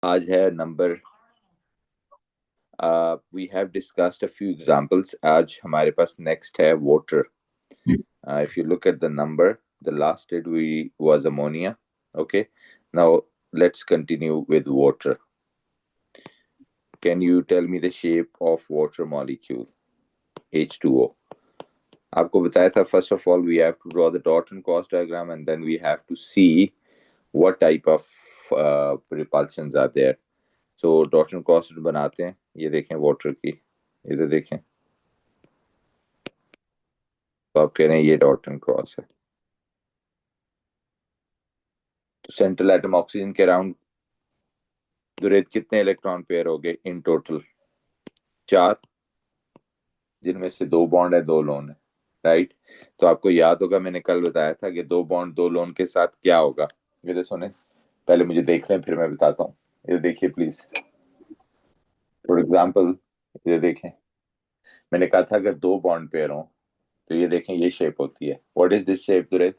आज है number we have discussed a few examples. आज हमारे पास नेक्स्ट है water. If you look at the number, the last it we was ammonia. Okay, now let's continue with water. Can you tell me the shape of water molecule H2O? आपको बताया था first of all we have to draw the dot and cross diagram and then we have to see what type of repulsions are there. So dot and cross बनाते हैं। ये देखें water की, इधर देखें, तो आप कह रहे हैं ये डॉट एंड क्रॉस है। तो सेंट्रल एटम ऑक्सीजन के अराउंड दुरेद कितने इलेक्ट्रॉन पेयर हो गए इन टोटल? 4, जिनमें से 2 बॉन्ड है, 2 लोन है। राइट। तो आपको याद होगा मैंने कल बताया था कि 2 बॉन्ड 2 लोन के साथ क्या होगा। ये तो सुने, पहले मुझे देख लें फिर मैं बताता हूँ। ये देखिए प्लीज, फॉर एग्जाम्पल ये देखें, मैंने कहा था अगर 2 बॉन्ड पेयर हो तो ये देखें ये शेप होती है। व्हाट इज दिस शेप दुरेद?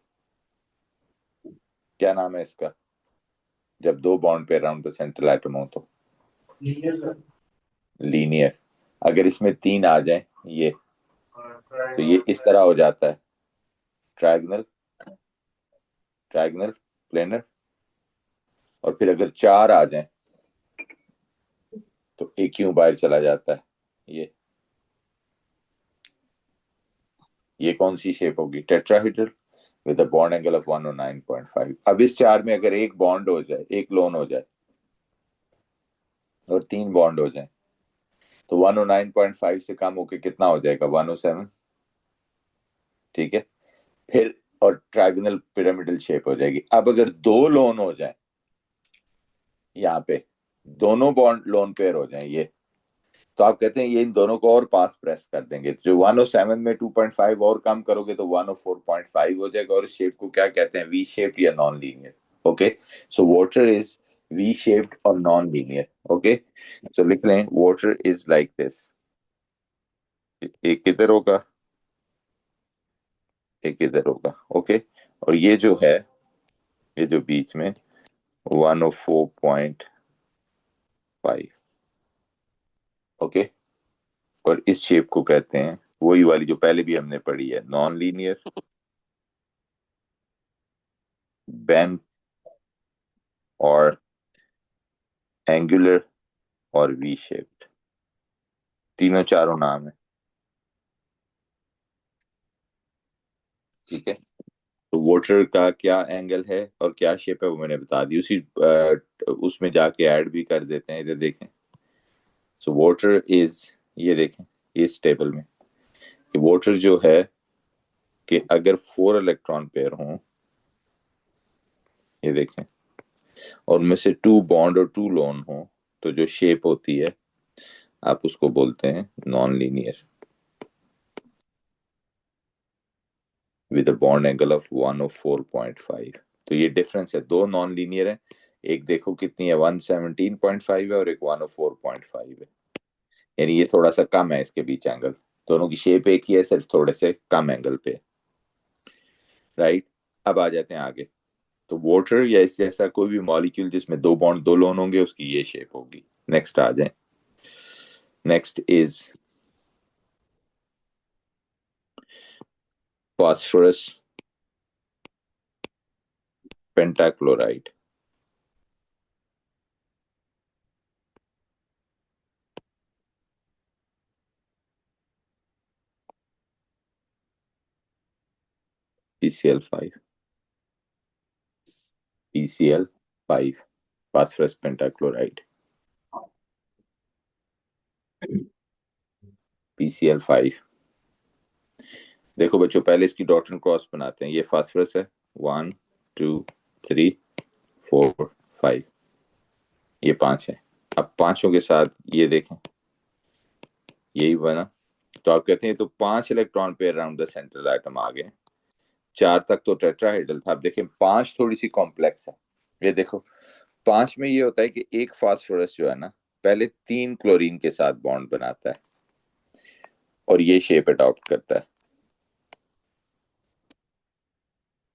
क्या नाम है इसका जब 2 bond pair around the central atom हो तो? लीनियर। अगर इसमें 3 आ जाए ये, तो ये इस तरह हो जाता है, ट्रायगनल, ट्रायगनल, प्लेनर। और फिर अगर 4 आ जाए तो एक क्यों बाहर चला जाता है। ये कौन सी शेप होगी? Tetrahedral with a bond angle of 109.5। अब इस 4 में अगर एक बॉन्ड हो जाए, एक लोन हो जाए और 3 बॉन्ड हो जाए, तो 109.5 से कम होके कितना हो जाएगा? 107। ठीक है, फिर और ट्रायगोनल पिरामिडल शेप हो जाएगी। अब अगर 2 लोन हो जाए, यहाँ पे दोनों बॉन्ड लोन पेयर हो जाए ये, तो आप कहते हैं ये इन दोनों को और पास प्रेस कर देंगे। जो 107 में 2.5 और कम करोगे तो 104.5 हो जाएगा। और इस शेप को क्या कहते हैं? वी शेप या non linear. Okay, so water is V shaped और नॉन लीनियर। ओके, सो लिख लें वाटर इज लाइक दिस। एक किधर होगा, एक किधर होगा। ओके, और ये जो है, ये जो बीच में 104.5। ओके, और इस शेप को कहते हैं वही वाली जो पहले भी हमने पढ़ी है, नॉन लीनियर, बेंट और एंगुलर और वी शेप्ड। तीनों चारों नाम है। ठीक है, तो वाटर का क्या एंगल है और क्या शेप है वो मैंने बता दी। उसी उसमें जाके ऐड भी कर देते हैं। इधर देखें, सो वाटर इज, ये देखें इस टेबल में कि वाटर जो है कि अगर 4 इलेक्ट्रॉन पेयर हों, ये देखें, और उनमें से 2 बॉन्ड और 2 लोन हो, तो जो शेप होती है आप उसको बोलते हैं non linear with a bond angle of 104.5। तो ये डिफरेंस है, 2 नॉन लीनियर है। एक देखो कितनी है, 117.5 है और एक 104.5 है। यानी ये थोड़ा सा कम है इसके बीच एंगल। दोनों की शेप एक ही है, सिर्फ थोड़े से कम एंगल पे। राइट। अब आ जाते हैं आगे। तो वाटर या इस जैसा कोई भी मॉलिक्यूल जिसमें 2 बॉन्ड 2 लोन होंगे उसकी ये शेप होगी। नेक्स्ट आ जाए। Next is phosphorus pentachloride। PCl5, PCl5, phosphorus pentachloride, PCl5। देखो बच्चों, पहले इसकी डॉट एंड क्रॉस बनाते हैं। ये फास्फोरस है, 1 2 3 4 5, ये 5 है। अब पांचों के साथ ये देखें, यही बना। तो आप कहते हैं तो 5 electron pair around the central atom आ गए। 4 तक तो टेट्राहेड्रल था। अब देखें 5 थोड़ी सी कॉम्प्लेक्स है। ये देखो 5 में ये होता है कि एक फास्फोरस जो है ना, पहले 3 क्लोरीन के साथ बॉन्ड बनाता है और ये शेप अडॉप्ट करता है।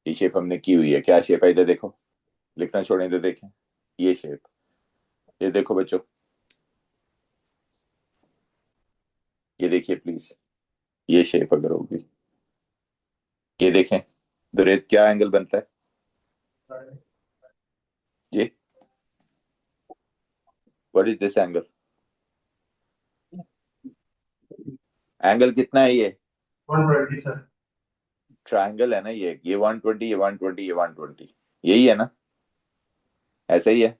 ये शेप हमने की हुई है। क्या शेप है? इधर देखो, लिखना छोड़ें तो देखें ये शेप। ये देखो बच्चों, ये देखिए प्लीज, ये शेप अगर होगी, ये देखें, तो रेत क्या एंगल बनता है जी? What is this angle? Angle कितना है ये? 120 सर। ट्रायंगल है ना ये 120, ये 120, ये 120, यही है ना? ऐसा ही है।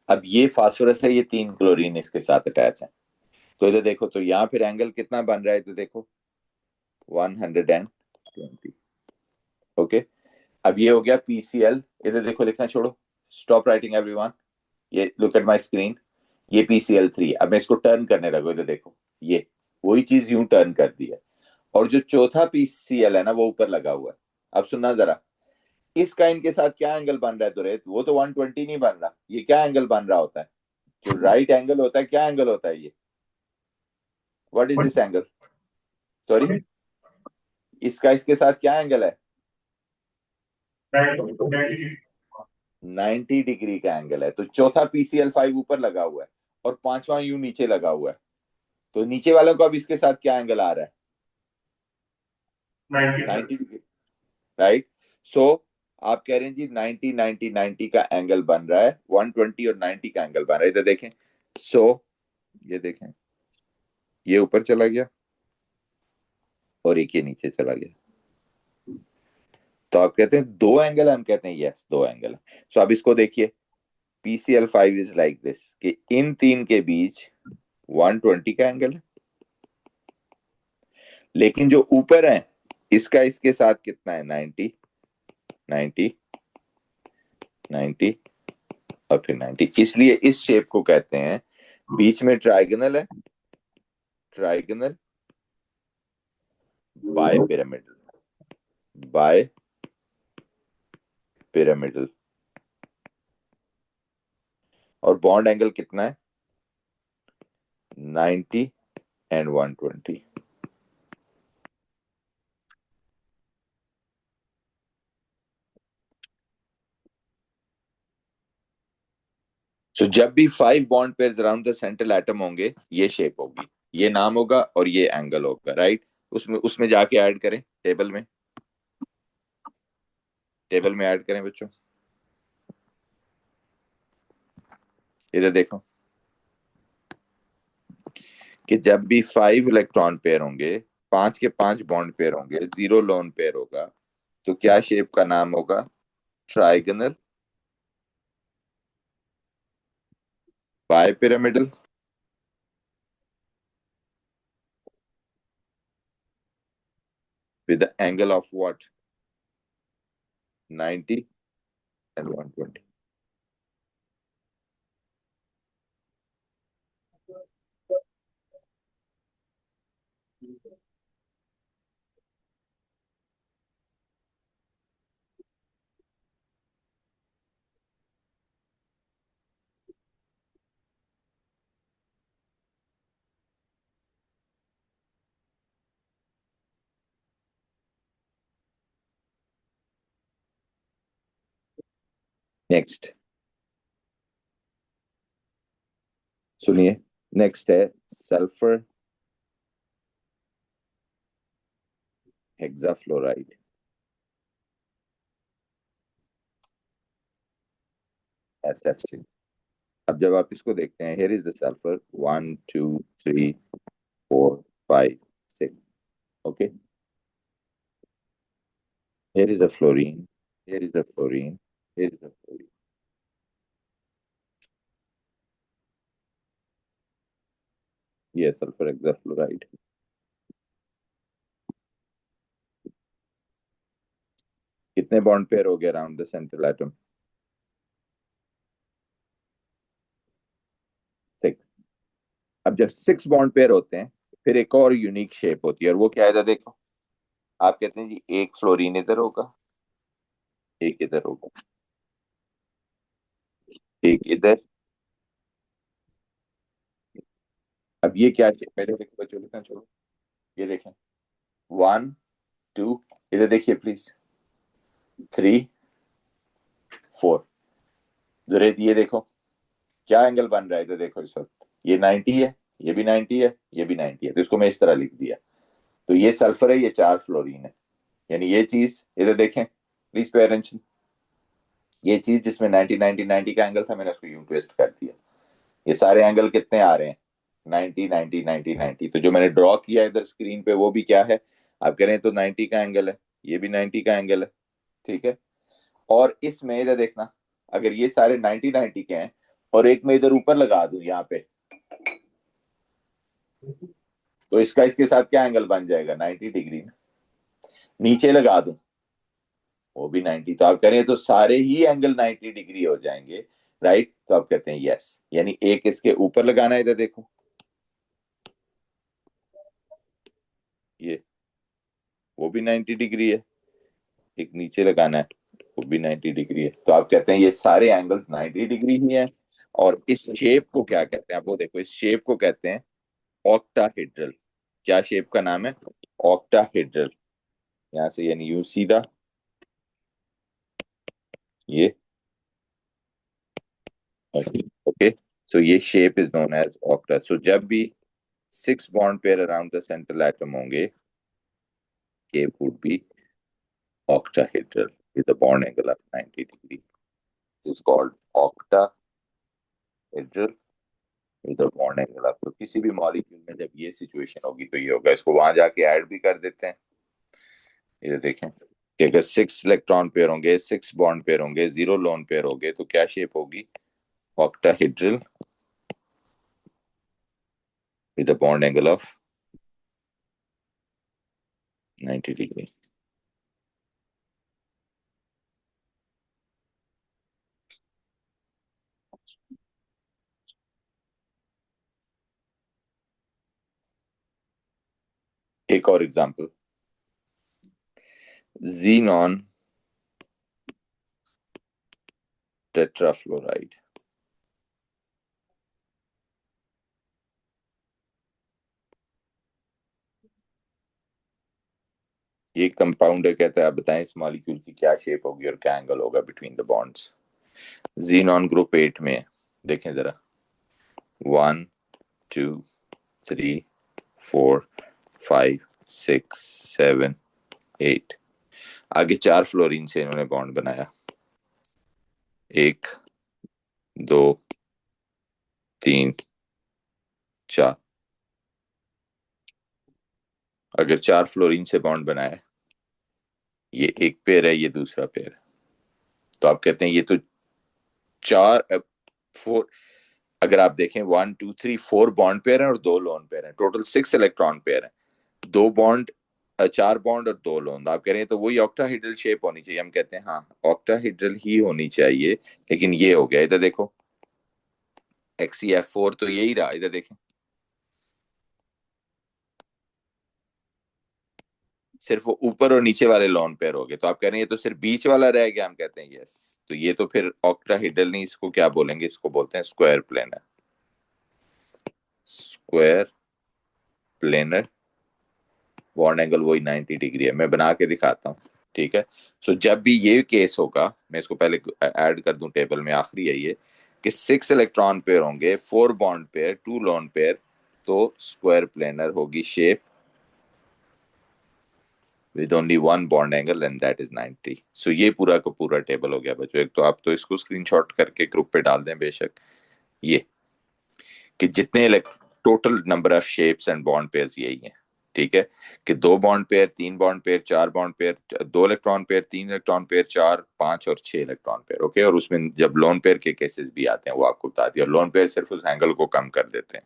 अब ये फास्फोरस है, ये 3 क्लोरीन इसके साथ अटैच है। तो इधर देखो, तो यहाँ फिर एंगल कितना बन रहा है, तो देखो 120। ओके। अब ये हो गया पीसीएल। इधर देखो, लिखना छोड़ो, स्टॉप राइटिंग एवरीवन, ये लुक एट माय स्क्रीन। ये पीसीएल 3, अब मैं इसको टर्न करने लगो, इधर देखो, ये वही चीज यूं टर्न कर दी है। और जो चौथा पीसीएल है ना, वो ऊपर लगा हुआ है। अब सुनना जरा, इसका इनके साथ क्या एंगल बन रहा है? तो रेत वो तो 120 नहीं बन रहा, ये क्या एंगल बन रहा होता है? जो राइट एंगल होता है, क्या एंगल होता है ये? What is this angle? Sorry, इसका इसके साथ क्या एंगल है? 90 डिग्री का एंगल है। तो चौथा पीसीएल 5 ऊपर लगा हुआ है, और पांचवा यूं नीचे लगा हुआ है। तो नीचे वालों को अब इसके साथ क्या एंगल आ रहा है? 90 90 डिग्री, राइट? सो आप कह रहे हैं जी 90 90 90 का एंगल बन रहा है, 120 और 90 का एंगल बन रहा है। इधर देखें, सो ये देखें, ये ऊपर चला गया और एक ये नीचे चला गया। तो आप कहते हैं दो एंगल है, हम कहते हैं यस, दो एंगल है। सो अब इसको देखिए, पीसीएल 5 इज लाइक दिस, कि इन तीन के बीच 120 का एंगल है। लेकिन जो ऊपर है, इसका इसके साथ कितना है? 90 90 90 और फिर 90। इसलिए इस शेप को कहते हैं, बीच में ट्राइगोनल है, trigonal bipyramidal, bipyramidal. और बॉन्ड एंगल कितना है? 90 एंड 120। सो जब भी 5 bond pair around the central atom होंगे, ये शेप होगी, ये नाम होगा और ये एंगल होगा, राइट? उसमें उसमें जाके ऐड करें टेबल में, टेबल में ऐड करें बच्चों। इधर देखो, कि जब भी 5 इलेक्ट्रॉन पेयर होंगे, 5 के 5 बॉन्ड पेयर होंगे, 0 लोन पेयर होगा, तो क्या शेप का नाम होगा? Trigonal bipyramidal with the angle of what? 90 and 120. Next सुनिए, नेक्स्ट है सल्फर हेक्साफ्लोराइड, SFC। अब जब आप इसको देखते हैं, here is the sulphur, 1 2 3 4 5 6, okay. Here is a fluorine, here is a fluorine, here is a fluorine, ये sulphur hexafluoride. कितने बॉन्ड पेयर हो गए अराउंड द सेंट्रल एटम? 6। अब जब 6 बॉन्ड पेयर होते हैं, फिर एक और यूनिक शेप होती है, और वो क्या है? इधर देखो, आप कहते हैं जी एक फ्लोरीन इधर होगा, एक इधर होगा, एक इधर। अब ये क्या शेप? पहले देखो बच्चों, लिखना छोड़ो, ये देखें, 1 2, इधर देखिए प्लीज, 3 4। जुरेद ये देखो क्या एंगल बन रहा है, इधर देखो इस वक्त ये 90 है, ये भी 90 है, ये भी 90 है, तो इसको मैं इस तरह लिख दिया। तो ये सल्फर है, ये 4 फ्लोरीन है। यानी ये चीज इधर देखें प्लीज पे अटेंशन, ये चीज जिसमें 90 90 90 का एंगल था, मैंने उसको यूं ट्विस्ट कर दिया। ये सारे एंगल कितने आ रहे हैं, 90 90 90 90। तो जो मैंने ड्रॉ किया इधर स्क्रीन पे वो भी क्या है, आप कह रहे हैं तो 90 का एंगल है, ये भी 90 का एंगल है, ठीक है। और इसमें इधर देखना, अगर ये सारे 90 90 के हैं और एक मैं इधर ऊपर लगा दूं यहाँ पे, तो इसका इसके साथ क्या एंगल बन जाएगा, 90 डिग्री। नीचे लगा दूं वो भी 90, तो आप कह रहे हैं तो सारे ही एंगल 90 डिग्री हो जाएंगे, राइट। तो आप कहते हैं यस, यानी एक इसके ऊपर लगाना है, इधर देखो ये, वो भी 90 डिग्री है। एक नीचे लगाना है, वो भी 90 डिग्री है। तो आप कहते हैं ये सारे एंगल्स 90 डिग्री ही हैं। और इस शेप को क्या कहते हैं, आप वो देखो, इस शेप को कहते हैं ऑक्टाहेड्रल। क्या शेप का नाम है, ऑक्टाहेड्रल। यहाँ से यानी यू सीधा ये, ओके। सो ये shape is known as octa. So जब भी 6 bond pair around the central atom होंगे, shape would be octahedral with a bond angle of 90 degree. This is called octahedral with a bond angle of, तो किसी भी molecule में जब ये situation होगी तो ये होगा। इसको वहां जाके ऐड भी कर देते हैं। ये देखें कि अगर 6 इलेक्ट्रॉन पेयर होंगे, 6 बॉन्ड पेयर होंगे, 0 लोन पेयर होंगे, तो क्या शेप होगी, octahedral with a bond angle of 90 degree. एक और एग्जांपल, xenon tetrafluoride। ये कंपाउंड है, कहता है आप बताएं इस मॉलिक्यूल की क्या शेप होगी और क्या एंगल होगा between the bonds. Xenon group 8 में देखें जरा, 1 2 3 4 5 6 7 8। आगे 4 फ्लोरीन से इन्होंने बॉन्ड बनाया, 1 2 3 4। अगर 4 फ्लोरीन से बॉन्ड बनाया, ये एक पेयर है, ये दूसरा पेयर है, तो आप कहते हैं ये तो 4 4। अगर आप देखें 1 2 3 4 बॉन्ड पेयर हैं और 2 लोन पेयर हैं, टोटल 6 इलेक्ट्रॉन पेयर हैं। 2 बॉन्ड, 4 बॉन्ड और 2 लोन, आप कह रहे हैं तो वही ऑक्टाहेड्रल शेप होनी चाहिए। हम कहते हैं हाँ ऑक्टाहेड्रल ही होनी चाहिए, लेकिन ये हो गया, इधर देखो XeF4 तो यही रहा, इधर देखें सिर्फ वो ऊपर और नीचे वाले लोन पेयर हो गए। तो आप कह रहे हैं ये तो सिर्फ बीच वाला रह गया, हम कहते हैं यस। तो ये तो फिर ऑक्टाहेड्रल नहीं, इसको क्या बोलेंगे, इसको बोलते हैं square planar. Square planar bond angle वही 90 डिग्री है, मैं बना के दिखाता हूँ, ठीक है। सो जब भी ये केस होगा, मैं इसको पहले ऐड कर दूं टेबल में, आखिरी है ये, कि 6 इलेक्ट्रॉन पेयर होंगे, 4 बॉन्ड पेयर, 2 लोन पेयर, तो स्क्वायर प्लेनर होगी shape with only 1 bond angle and that is 90। सो ये पूरा का पूरा टेबल हो गया बच्चों। एक तो आप तो इसको स्क्रीनशॉट करके ग्रुप पे डाल दें बेशक, ये कि जितने total number of shapes and bond pairs यही हैं, ठीक है। कि 2 bond pair, 3 bond pair, 4 bond pair, 2 electron pair, 3 electron pair, 4 5 और 6 इलेक्ट्रॉन पेयर, ओके। और उसमें जब लोन पेयर के केसेस भी आते हैं वो आपको बता दिया, और लोन पेयर सिर्फ उस एंगल को कम कर देते हैं,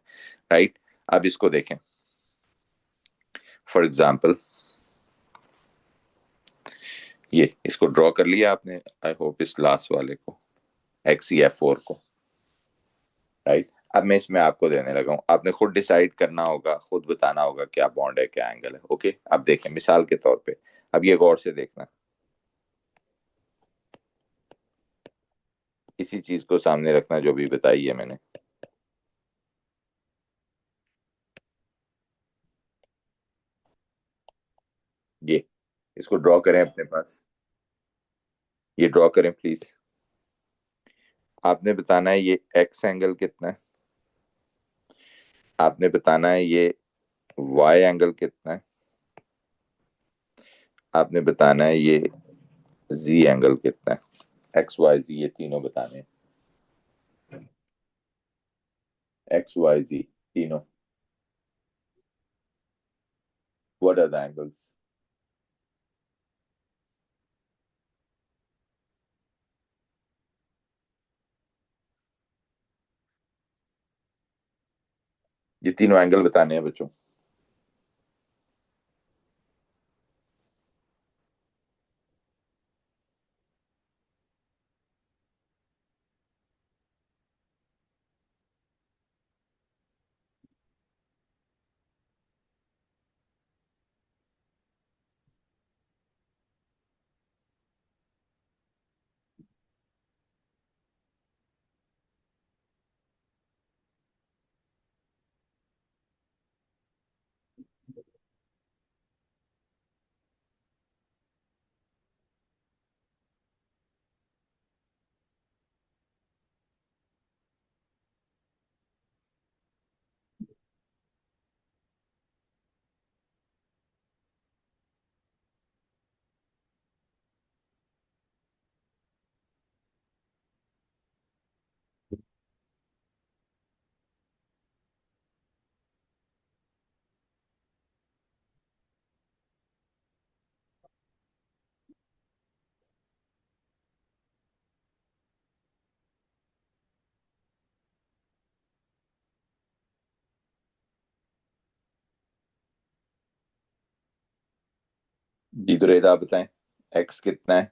राइट। अब इसको देखें, फॉर एग्जाम्पल ये इसको ड्रॉ कर लिया आपने, आई होप इस लास्ट वाले को, XeF4 को, राइट। अब मैं इसमें आपको देने लगा हूं, आपने खुद डिसाइड करना होगा, खुद बताना होगा क्या बॉन्ड है क्या एंगल है, ओके। अब देखें मिसाल के तौर पे, अब ये गौर से देखना, इसी चीज को सामने रखना जो भी बताई है मैंने। ये इसको ड्रॉ करें अपने पास, ये ड्रॉ करें प्लीज। आपने बताना है ये एक्स एंगल कितना है, आपने बताना है ये वाई एंगल कितना है, आपने बताना है ये जी एंगल कितना है। एक्स वाई जी ये तीनों बताने हैं। एक्स वाई जी तीनों। What are the angles? ये तीनों एंगल बताने हैं बच्चों। जी दुरेद आप बताएं एक्स कितना है?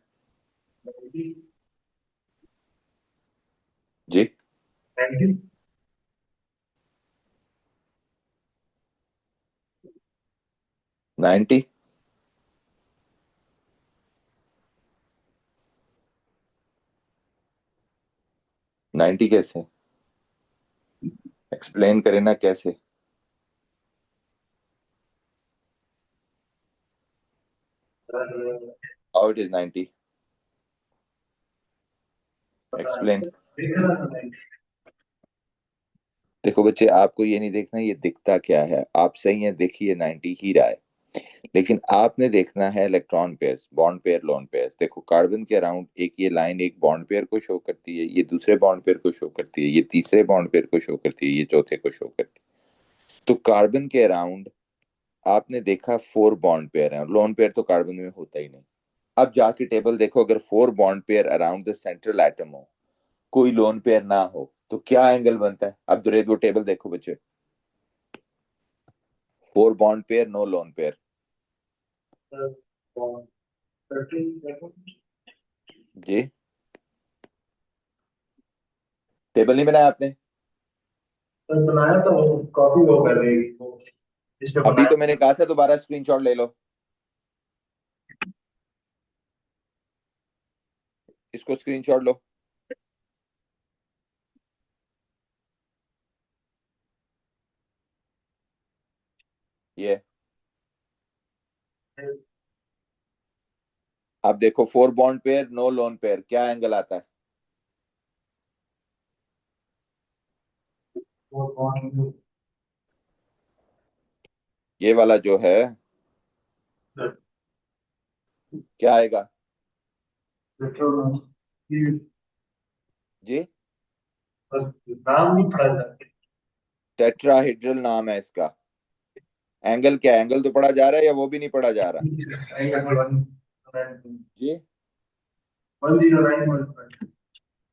जी 90। 90 कैसे? एक्सप्लेन करें ना कैसे। How it is 90? एक्सप्लेन। देखो बच्चे आपको ये नहीं देखना ये दिखता क्या है, आप सही है देखिए 90 ही रहा है, लेकिन आपने देखना है electron pairs, bond pair, lone pairs. देखो कार्बन के अराउंड एक ये लाइन एक बॉन्ड पेयर को शो करती है, ये दूसरे बॉन्ड पेयर को शो करती है, ये तीसरे बॉन्ड पेयर को शो करती है, ये चौथे को शो करती है। तो कार्बन के अराउंड आपने देखा 4 बॉन्ड पेयर है, लोन पेयर तो कार्बन में होता ही नहीं। अब जाके टेबल देखो, अगर 4 bond pair around the central atom हो, कोई लोन पेयर ना हो, तो क्या एंगल बनता है? अब दुरेद वो टेबल देखो बच्चे। 4 bond pair, no lone pair. जी टेबल नहीं बनाया आपने? बनाया तो कॉपी वो कर रही वो इस पे अभी बनाया। तो मैंने कहा था दोबारा स्क्रीनशॉट ले लो, इसको स्क्रीनशॉट लो। ये अब देखो 4 bond pair no lone pair, क्या एंगल आता है? वो कौन ये वाला जो है क्या आएगा? पेट्रोल जी नाम नहीं पड़ा जाता। टेट्राहेड्रल नाम है इसका। एंगल क्या है? एंगल तो पढ़ा जा रहा है या वो भी नहीं पढ़ा जा रहा? जी 109.5।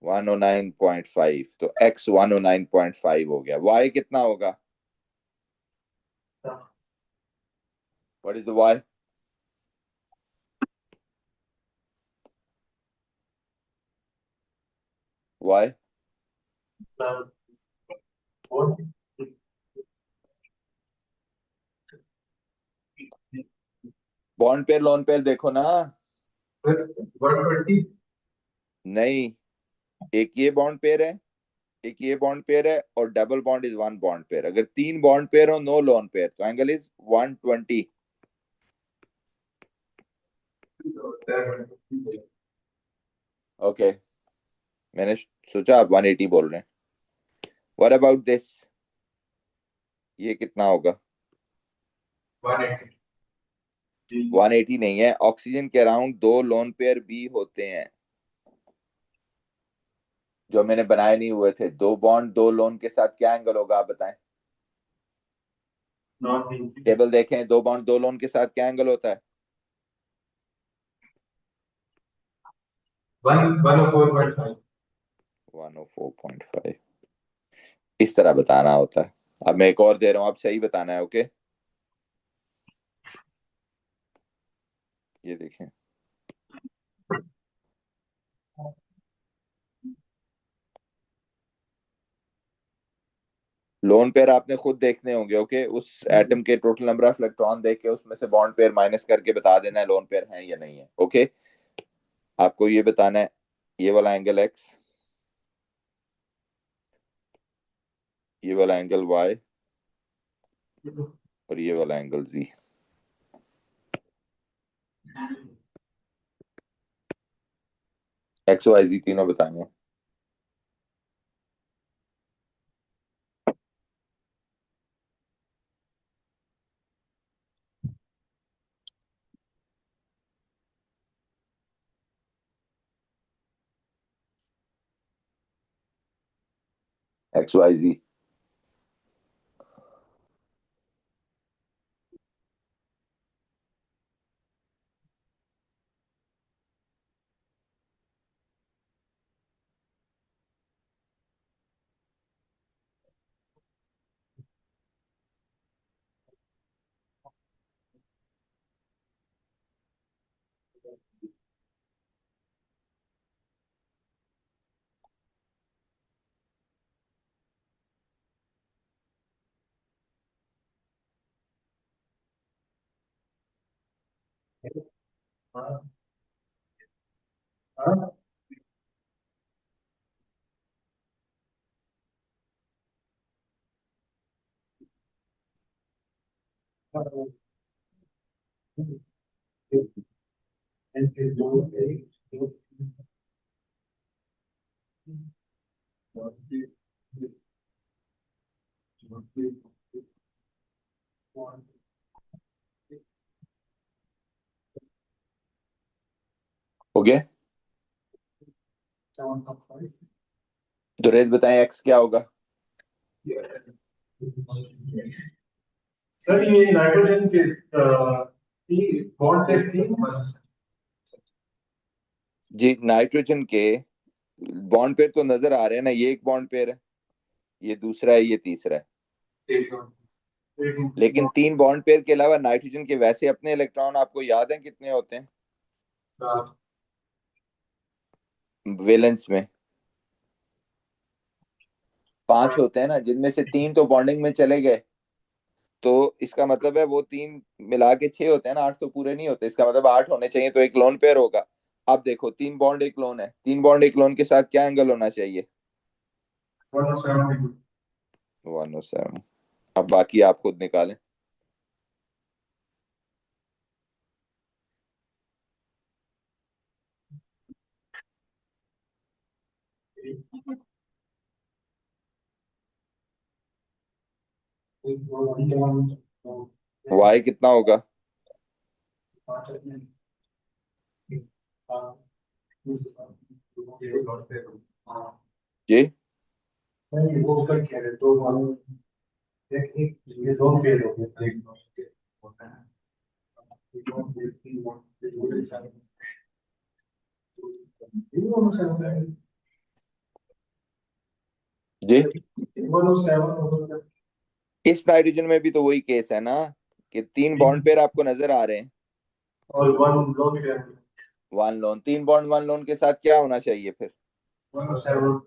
109.5, तो x 109.5 हो गया। y कितना होगा? What is the y? y bond pair lone pair देखो ना। 120। नहीं, एक ये बॉन्ड पेयर है, एक ये बॉन्ड पेयर है, और double bond is one bond pair. अगर 3 बॉन्ड पेयर हो नो लोन पेयर तो एंगल इज 120। ओके मैंने सोचा आप 180 बोल रहे हैं। व्हाट अबाउट दिस, ये कितना होगा? 180। 180 नहीं है, ऑक्सीजन के अराउंड दो लोन पेयर बी होते हैं जो मैंने बनाए नहीं हुए थे। दो बॉन्ड दो लोन के साथ क्या एंगल होगा आप बताएं। Non thinking. टेबल देखें, दो बॉन्ड दो लोन के साथ क्या एंगल होता है? 104.5। 104.5। इस तरह बताना होता है। अब मैं एक और दे रहा हूं, आप सही बताना है, ओके? ये देखें, लोन पेयर आपने खुद देखने होंगे, ओके? उस एटम के टोटल नंबर ऑफ इलेक्ट्रॉन देख के उसमें से बॉन्ड पेयर माइनस करके बता देना है लोन पेयर है या नहीं है, ओके? आपको ये बताना है, ये वाला एंगल एक्स, ये वाला एंगल वाई, और ये वाला angle G. X y z तीनों बताने हैं। एक्स वाई जी। हाँ। हाँ। हो गया? तो रेट बताएं एक्स क्या होगा? सर ये नाइट्रोजन के बॉन्ड पे तीन। जी, नाइट्रोजन के बॉन्ड पेयर तो नजर आ रहे हैं ना, ये एक बॉन्ड पेयर है, ये दूसरा है, ये तीसरा है। लेकिन तीन बॉन्ड पेयर के अलावा नाइट्रोजन के वैसे अपने इलेक्ट्रॉन आपको याद है कितने होते हैं वैलेंस में? पांच होते हैं ना, जिनमें से तीन तो बॉन्डिंग में चले गए। तो इसका मतलब है वो तीन मिला के छह होते हैं ना, आठ तो पूरे नहीं होते। इसका मतलब आठ होने चाहिए, तो एक लोन पेयर होगा। अब देखो, तीन बॉन्ड एक लोन है, तीन बॉन्ड एक लोन के साथ क्या एंगल होना चाहिए? 107। अब बाकी आप खुद निकालें। वाई कितना होगा? जी, नहीं वो उसका क्या है दो मालूम। एक एक ये दो फेल हो गए एक होता है। ये दो फेल तीन ये दो फेल सारे ये दोनों से होता है। जी। ये दोनों से होता है। इस नाइट्रोजन में भी तो वही केस है ना, कि तीन बॉन्ड पेयर आपको नजर आ रहे हैं। और वन लोग क्या है। वन लोन, तीन बॉन्ड वन लोन के साथ क्या होना चाहिए फिर? 107।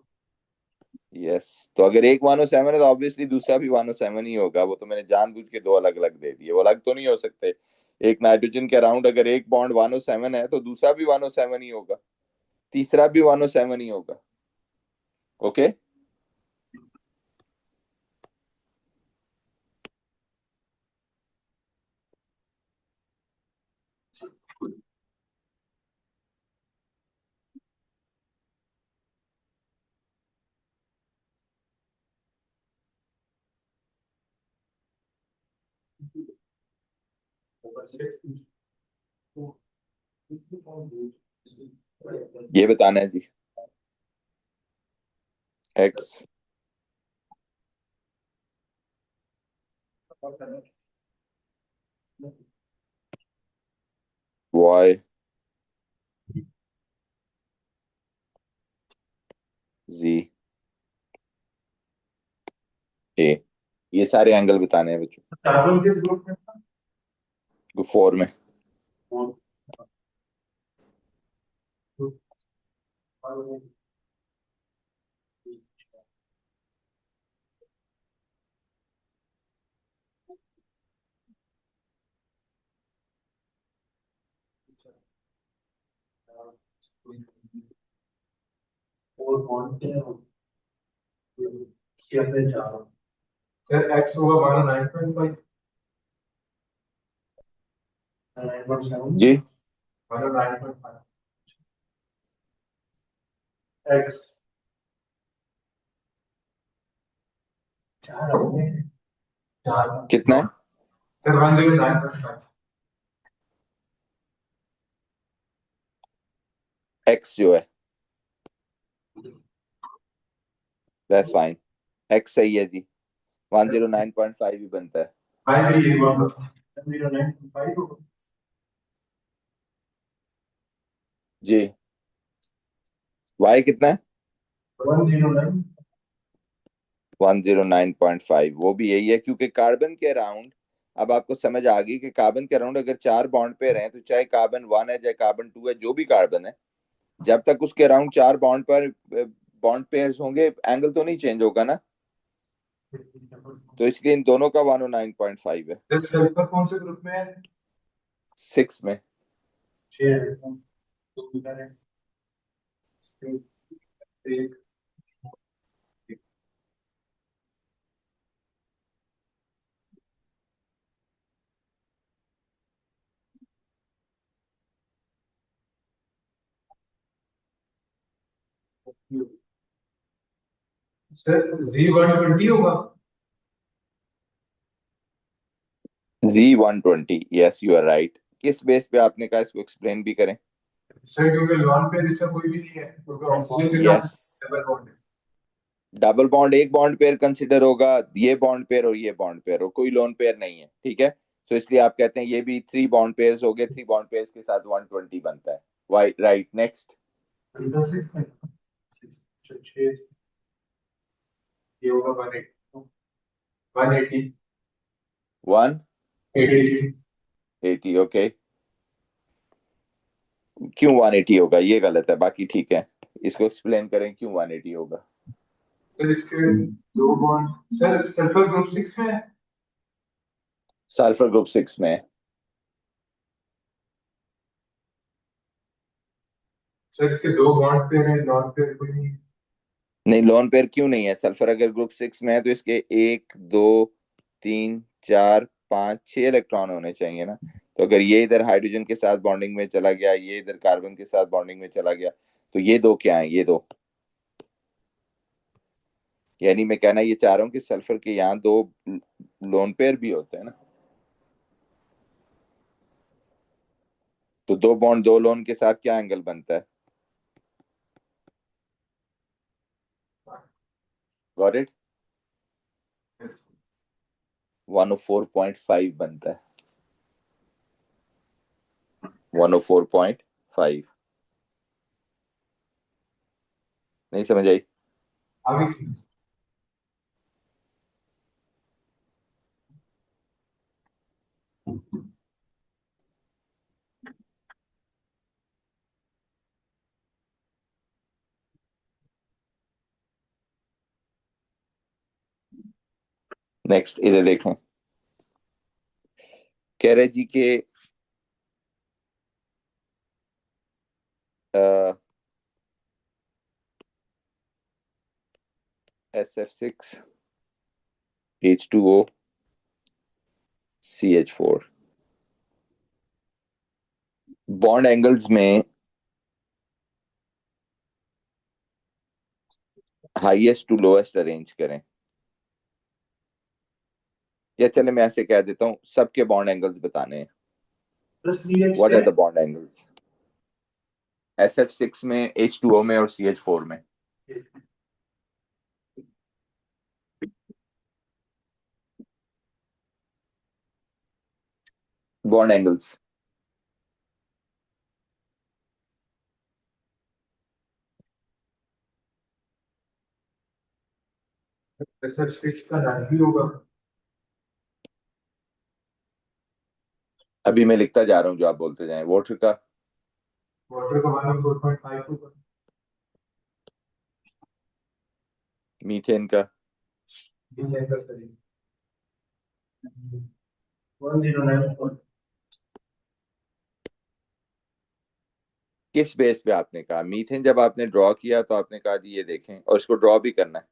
यस। तो अगर एक 107 है तो ऑब्वियसली दूसरा भी 107 ही होगा। वो तो मैंने जानबूझ के दो अलग अलग दे दिए, वो अलग तो नहीं हो सकते। एक नाइट्रोजन के अराउंड अगर एक बॉन्ड 107 है तो दूसरा भी 107 ही होगा, तीसरा भी 107 ही होगा, ओके? ये बताना है जी। एक्स वाई जी ए, ये सारे एंगल बताने हैं बच्चों। कार्बन किस ग्रुप में था? 4 में। और बॉन्ड के इसके अंदर जा रहा हूँ सर एक्स होगा 109.5 9.7 जी 109.5 एक्स 4 होंगे 4 कितना है? सर 109.5 एक्स जो है, दैट्स फाइन। एक्स सही है जी, 109.5 ही बनता है। फाइव ये 109.5 होगा जी वाई कितना है? 109 109.5, वो भी यही है क्योंकि कार्बन के अराउंड, अब आपको समझ आ गई कि कार्बन के अराउंड अगर 4 बॉन्ड पेयर हैं तो चाहे कार्बन 1 है चाहे कार्बन 2 है, जो भी कार्बन है, जब तक उसके अराउंड 4 बॉन्ड पर बॉन्ड पेयर्स होंगे एंगल तो नहीं चेंज होगा ना। तो इसलिए इन दोनों का 109.5 है। सल्फर कौन से ग्रुप में है 6 में। शेयर तो करें एक सर Z120 होगा Z120, yes you are right. किस बेस पे आपने कहा, इसको एक्सप्लेन भी करें। सर क्योंकि लॉन पे इसका कोई भी नहीं है क्योंकि ऑक्सीजन के साथ यस, डबल बॉन्ड है डबल बॉन्ड एक बॉन्ड पेयर कंसिडर होगा, ये बॉन्ड पेयर और ये बॉन्ड पेयर, और कोई लोन पेयर नहीं है, ठीक है। तो इसलिए आप कहते हैं ये भी 3 बॉन्ड पेयर्स हो गए, 3 बॉन्ड पेयर्स के साथ 120 बनता है। Why right, next. अंदर से छः ये होगा 180 180 180, 180 ओके। क्यों 180 होगा, ये गलत है, बाकी ठीक है। इसको एक्सप्लेन करें क्यों 180 होगा। सर इसके दो बॉन्ड सर सल्फर ग्रुप 6 में है सल्फर ग्रुप 6 में है। सर इसके दो बॉन्ड पेयर है नॉन पेयर कोई नहीं नहीं, लोन पेयर क्यों नहीं है? सल्फर अगर ग्रुप 6 में है तो इसके 1 2 3 4 5 6 इलेक्ट्रॉन होने चाहिए ना। तो अगर ये इधर हाइड्रोजन के साथ बॉन्डिंग में चला गया, ये इधर कार्बन के साथ बॉन्डिंग में चला गया, तो ये दो क्या है? ये दो, यानी मैं कहना ये चाह रहा हूँ कि सल्फर के यहाँ दो लोन पेयर भी होते हैं ना। तो 2 बॉन्ड 2 लोन के साथ क्या एंगल बनता है? Got it? 104.5 बनता है, 104.5। नहीं समझ आई? आगे नेक्स्ट इधर देखें। कह रहे जी के SF6H2O CH4 बॉन्ड एंगल्स में हाईएस्ट टू लोएस्ट अरेंज करें, या चले मैं ऐसे कह देता हूं सबके बॉन्ड एंगल्स बताने हैं। Plus CH what are the bond angles SF6 में, H2O में और CH4 में? बॉन्ड एंगल्स SF6 का 90 होगा। अभी मैं लिखता जा रहा हूँ जो आप बोलते जाएं। वाटर का वाटर का 104.5 होगा। मीथेन का मीथेन का सही 109। किस बेस पे आपने कहा? मीथेन जब आपने ड्रॉ किया तो आपने कहा जी ये देखें, और इसको ड्रॉ भी करना है।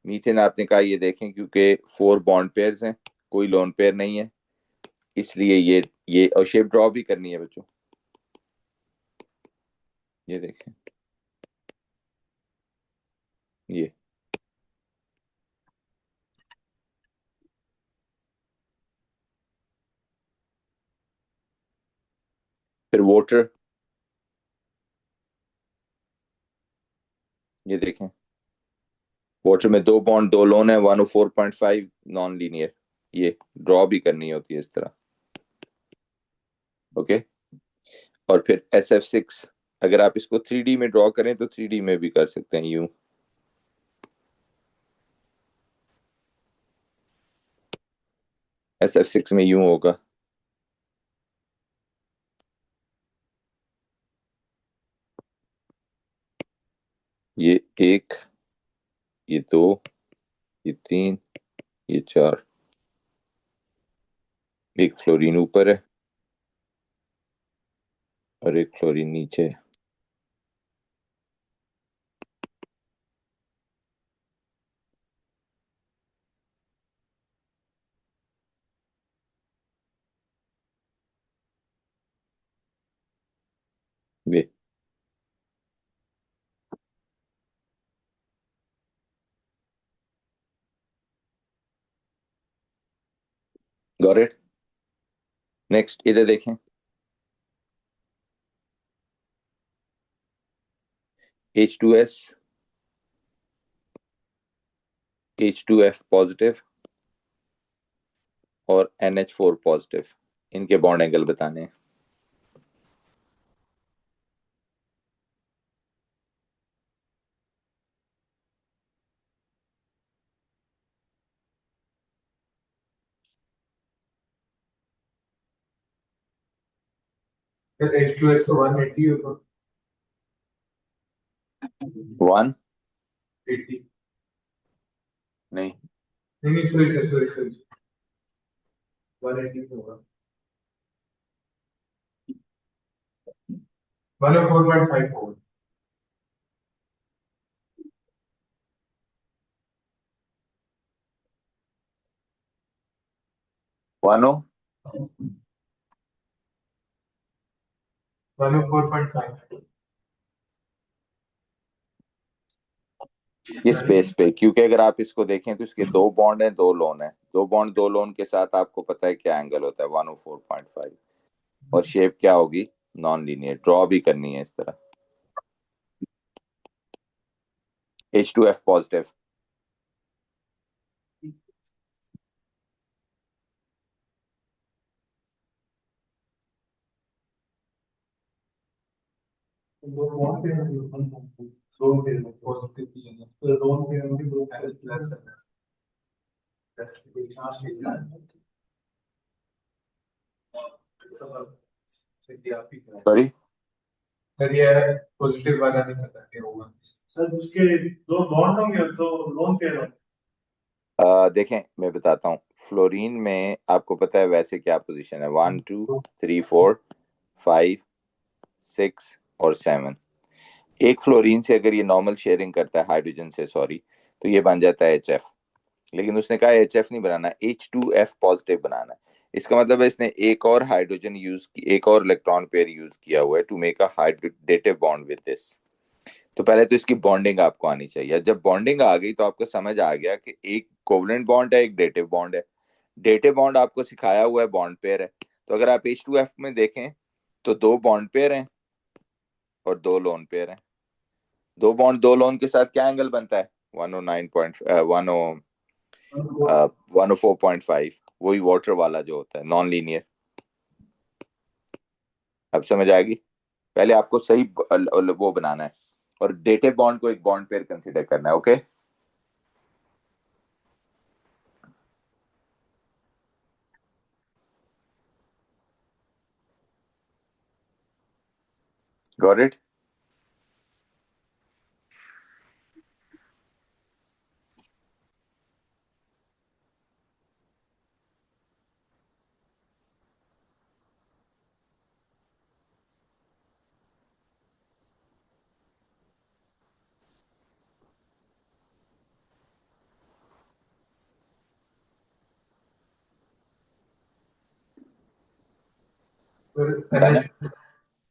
मीथेन आपने कहा ये देखें क्योंकि 4 बॉन्ड पेयर्स हैं, कोई लोन पेयर नहीं है, इसलिए ये और शेप ड्रॉ भी करनी है बच्चों। ये देखें, ये फिर वाटर, ये देखें वाटर में 2 बॉन्ड 2 लोन है, 104.5 नॉन लीनियर। ये ड्रॉ भी करनी होती है इस तरह। ओके, और फिर SF6 अगर आप इसको 3D में ड्रॉ करें तो 3D में भी कर सकते हैं यूं। SF6 में यूं होगा, ये 1, ये 2, ये 3, ये 4, एक फ्लोरीन ऊपर है और एक फ्लोरीन नीचे है। ये गॉट इट। नेक्स्ट इधर देखें, H2S, H2F पॉजिटिव और NH4 पॉजिटिव, इनके बॉन्ड एंगल बताने हैं। फिर H2S का 180 होगा। 1 80 नहीं, नहीं नहीं, सॉरी 180 होगा। 104.5 होगा। 10 104.5 इस बेस पे, क्योंकि अगर आप इसको देखें तो इसके 2 बॉन्ड हैं 2 लोन है, 2 बॉन्ड 2 लोन के साथ आपको पता है क्या एंगल होता है, 104.5। और शेप क्या होगी? Non linear. ड्रॉ भी करनी है इस तरह। H2F पॉजिटिव, लोन पे लोन पे पॉजिटिव भी है तो लोन पे भी वो प्लस है। प्लस के चार से सब से आप ही करें। सॉरी सर ये पॉजिटिव वाला नहीं पता क्या होगा। सर उसके दो बॉन्ड होंगे तो लोन पे देखें मैं बताता हूँ। फ्लोरीन में आपको पता है वैसे क्या पोजीशन है, 1 2 3 4 5 6 और 7। एक फ्लोरीन से अगर ये नॉर्मल शेयरिंग करता है हाइड्रोजन से, सॉरी, तो ये बन जाता है HF। लेकिन उसने कहा HF नहीं बनाना, H2F पॉजिटिव बनाना है। इसका मतलब है इसने एक और हाइड्रोजन यूज की, एक और इलेक्ट्रॉन पेयर यूज किया हुआ है टू मेक अ हाइड्रोडेटिव बॉन्ड विद दिस। तो पहले तो इसकी बॉन्डिंग आपको आनी चाहिए। जब बॉन्डिंग आ गई तो आपको समझ आ गया कि एक कोवलेंट बॉन्ड है, एक डेटिव बॉन्ड है। डेटिव बॉन्ड आपको सिखाया हुआ है बॉन्ड पेयर है, तो अगर आप H2F में देखें तो 2 बॉन्ड पेयर हैं और 2 लोन पेयर हैं। 2 बॉन्ड 2 लोन के साथ क्या एंगल बनता है? 104.5, वही वाटर वाला जो होता है, नॉन लीनियर। अब समझ आएगी? पहले आपको सही वो बनाना है और डेटिव बॉन्ड को एक बॉन्ड पेयर कंसीडर करना है। Okay, got it?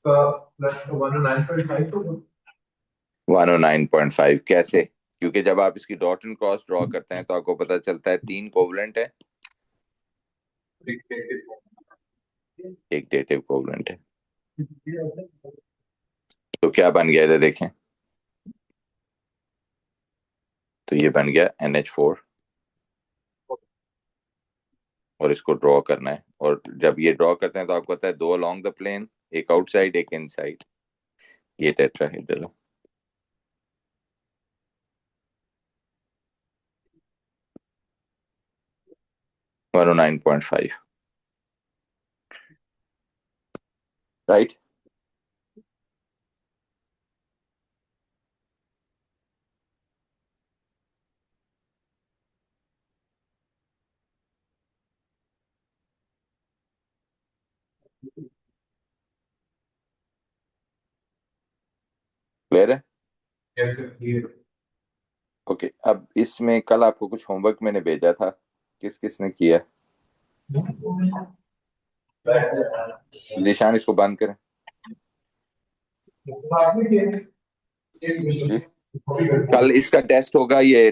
प्लस 109.5 होगा। 109.5 कैसे? क्योंकि जब आप इसकी डॉट एंड क्रॉस ड्रॉ करते हैं तो आपको पता चलता है 3 कोवलेंट है, एक डेटिव कोवलेंट है। तो क्या बन गया इधर देखें, तो ये बन गया NH4 और इसको ड्रॉ करना है। और जब ये ड्रॉ करते हैं तो आपको पता है 2 अलोंग द प्लेन, एक आउटसाइड एक इनसाइड, ये टेट्राहेड्रल है। 109.5, राइट? क्लियर है? ओके, अब इसमें कल आपको कुछ होमवर्क मैंने भेजा था, किस किसने किया? निशान, इसको बंद करें जी। कल इसका टेस्ट होगा, ये